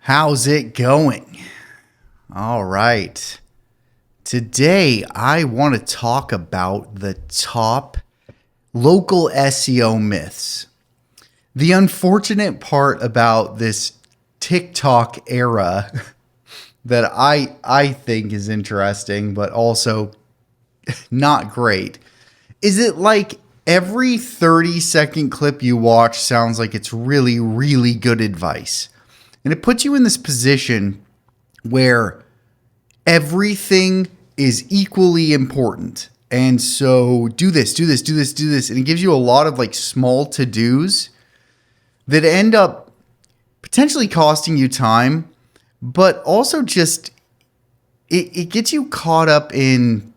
How's it going? All right. Today, I want to talk about the top local SEO myths. The unfortunate part about this TikTok era that I think is interesting, but also not great, is it like every 30-second clip you watch sounds like it's really, really good advice. And it puts you in this position where everything is equally important. And so do this, do this, do this, do this. And it gives you a lot of like small to-dos that end up potentially costing you time, but also just it gets you caught up in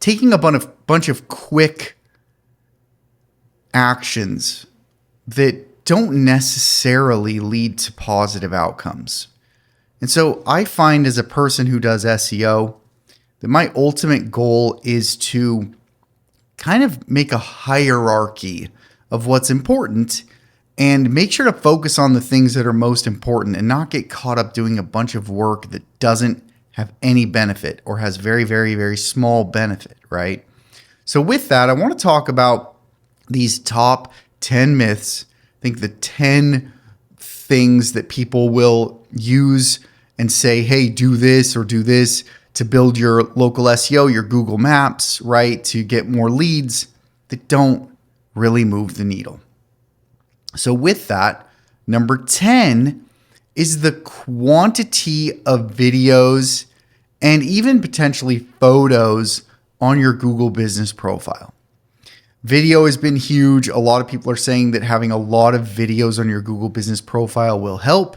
taking a bunch of quick actions that don't necessarily lead to positive outcomes. And so I find as a person who does SEO that my ultimate goal is to kind of make a hierarchy of what's important and make sure to focus on the things that are most important and not get caught up doing a bunch of work that doesn't have any benefit or has very, very, very small benefit, right? So with that, I want to talk about these top 10 myths. I think the 10 things that people will use and say, hey, do this or do this to build your local SEO, your Google Maps, right? To get more leads that don't really move the needle. So with that, number 10 is the quantity of videos and even potentially photos on your Google business profile. Video has been huge. A lot of people are saying that having a lot of videos on your Google business profile will help.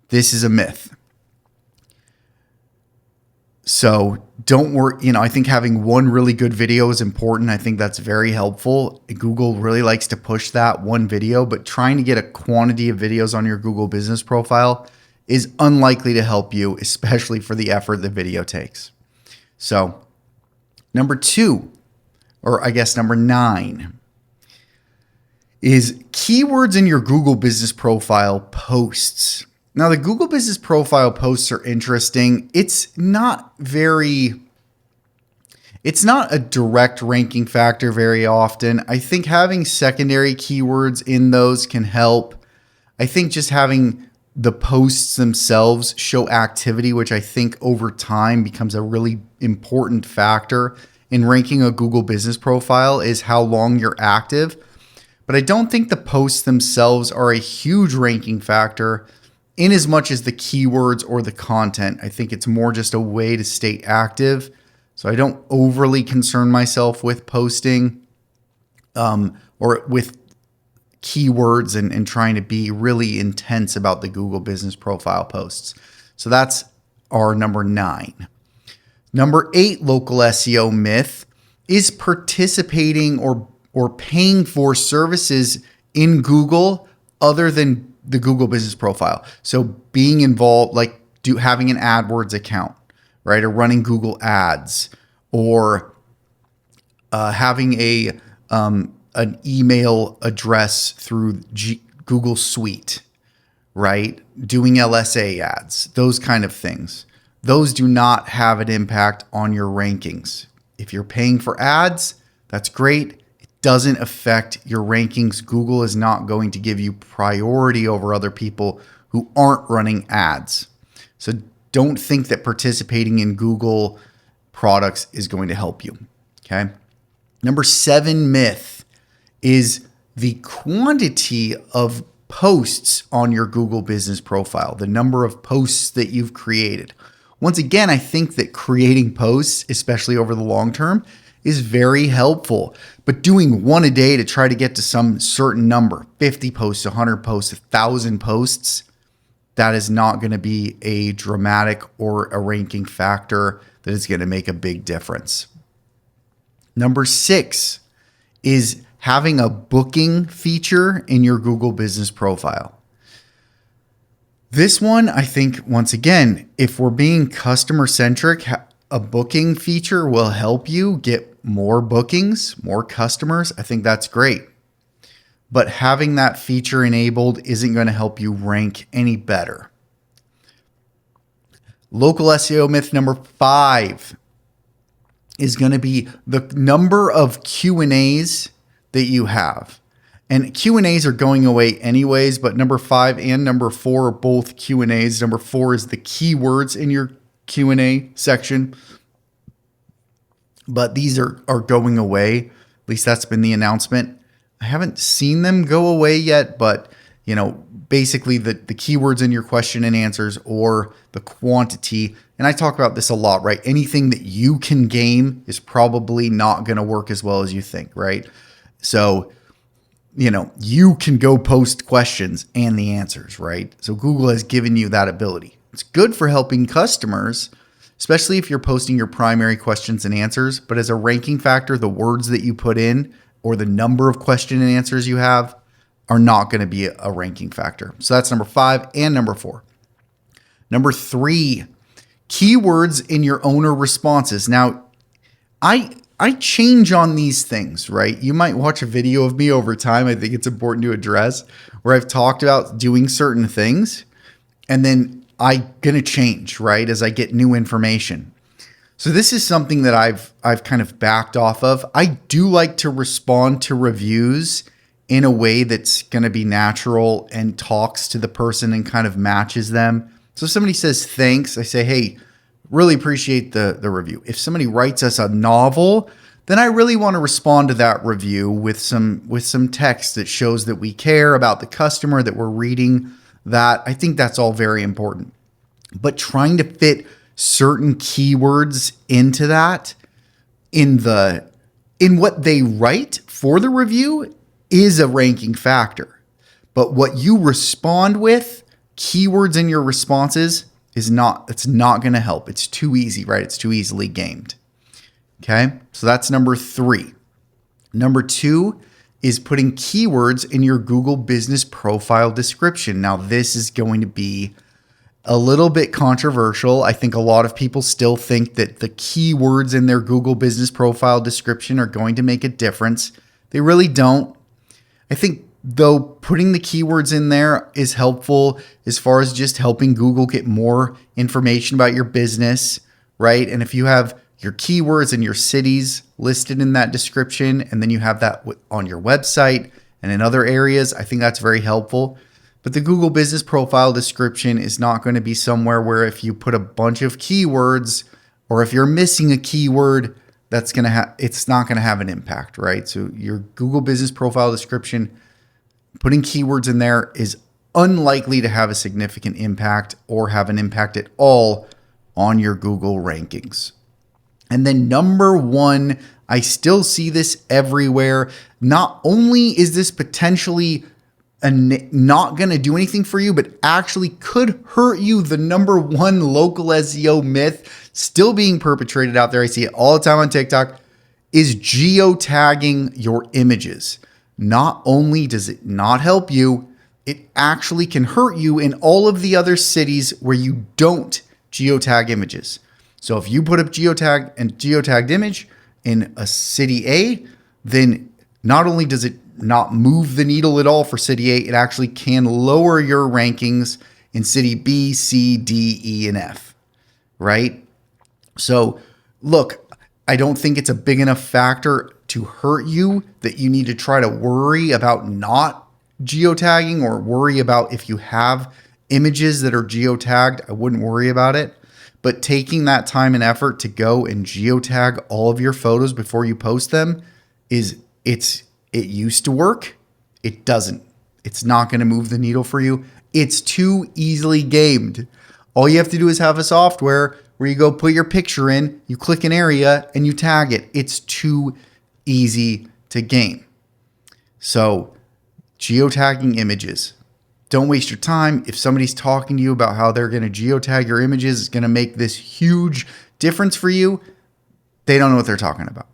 This is a myth. So don't worry. I think having one really good video is important. I think that's very helpful. Google really likes to push that one video, but trying to get a quantity of videos on your Google business profile is unlikely to help you, especially for the effort the video takes. So number 2, or I guess number 9, is keywords in your Google business profile posts. Now, the Google business profile posts are interesting. It's not a direct ranking factor very often. I think having secondary keywords in those can help. I think just having the posts themselves show activity, which I think over time becomes a really important factor in ranking a Google business profile, is how long you're active. But I don't think the posts themselves are a huge ranking factor in as much as the keywords or the content. I think it's more just a way to stay active. So I don't overly concern myself with posting or with keywords and trying to be really intense about the Google business profile posts. So that's our number 9. Number 8 local SEO myth is participating or paying for services in Google other than the Google business profile. So being involved, like having an AdWords account, right? Or running Google ads, or having an email address through Google Suite, right? Doing LSA ads, those kind of things. Those do not have an impact on your rankings. If you're paying for ads, that's great. It doesn't affect your rankings. Google is not going to give you priority over other people who aren't running ads. So don't think that participating in Google products is going to help you, okay? Number 7 myth is the quantity of posts on your Google business profile, the number of posts that you've created. Once again, I think that creating posts, especially over the long term, is very helpful. But doing one a day to try to get to some certain number, 50 posts, 100 posts, 1,000 posts, that is not going to be a dramatic or a ranking factor that is going to make a big difference. Number 6 is having a booking feature in your Google business profile. This one, I think, once again, if we're being customer centric, a booking feature will help you get more bookings, more customers. I think that's great. but having that feature enabled isn't going to help you rank any better. Local SEO myth number 5 is going to be the number of Q&As that you have. And Q&As are going away anyways, but number 5 and number 4 are both Q&As. Number 4 is the keywords in your Q&A section. But these are going away. At least that's been the announcement. I haven't seen them go away yet, but basically the keywords in your question and answers, or the quantity. And I talk about this a lot, right? Anything that you can game is probably not going to work as well as you think, right? So, you can go post questions and the answers, right? So Google has given you that ability. It's good for helping customers, especially if you're posting your primary questions and answers. But as a ranking factor, the words that you put in or the number of question and answers you have are not going to be a ranking factor. So that's number 5 and number 4. Number 3, keywords in your owner responses. Now, I change on these things, right? You might watch a video of me over time. I think it's important to address where I've talked about doing certain things and then I'm going to change, right? As I get new information. So this is something that I've kind of backed off of. I do like to respond to reviews in a way that's going to be natural and talks to the person and kind of matches them. So if somebody says thanks, I say, hey, really appreciate the review. If somebody writes us a novel, then I really want to respond to that review with some text that shows that we care about the customer, that we're reading that. I think that's all very important. But trying to fit certain keywords into that in what they write for the review is a ranking factor. But what you respond with, keywords in your responses, it's not going to help. It's too easy, right? It's too easily gamed. Okay. So that's number 3. Number 2 is putting keywords in your Google business profile description. Now, this is going to be a little bit controversial. I think a lot of people still think that the keywords in their Google business profile description are going to make a difference. They really don't. I think though putting the keywords in there is helpful as far as just helping Google get more information about your business, right? And if you have your keywords and your cities listed in that description, and then you have that on your website and in other areas, I think that's very helpful. But the Google business profile description is not going to be somewhere where if you put a bunch of keywords or if you're missing a keyword, it's not going to have an impact, right? So your Google business profile description, putting keywords in there is unlikely to have a significant impact or have an impact at all on your Google rankings. And then number 1, I still see this everywhere. Not only is this potentially not going to do anything for you, but actually could hurt you. The number 1 local SEO myth still being perpetrated out there, I see it all the time on TikTok, is geotagging your images. Not only does it not help you, it actually can hurt you in all of the other cities where you don't geotag images. So if you put up geotagged image in a city A, then not only does it not move the needle at all for city A, it actually can lower your rankings in city B, C, D, E, and F, right? So look, I don't think it's a big enough factor to hurt you that you need to try to worry about not geotagging or worry about if you have images that are geotagged. I wouldn't worry about it. But taking that time and effort to go and geotag all of your photos before you post them it used to work. It doesn't. It's not going to move the needle for you. It's too easily gamed. All you have to do is have a software where you go put your picture in, you click an area, and you tag it. It's too easy to game. So geotagging images. Don't waste your time. If somebody's talking to you about how they're going to geotag your images, it's going to make this huge difference for you, they don't know what they're talking about,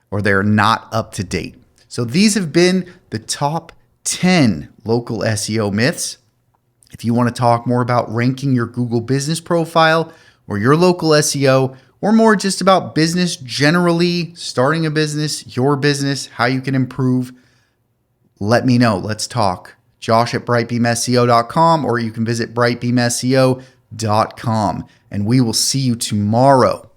or they're not up to date. So these have been the top 10 local SEO myths. If you want to talk more about ranking your Google business profile or your local SEO, or more just about business generally, starting a business, your business, how you can improve, let me know. Let's talk. Josh@brightbeamseo.com, or you can visit brightbeamseo.com, and we will see you tomorrow.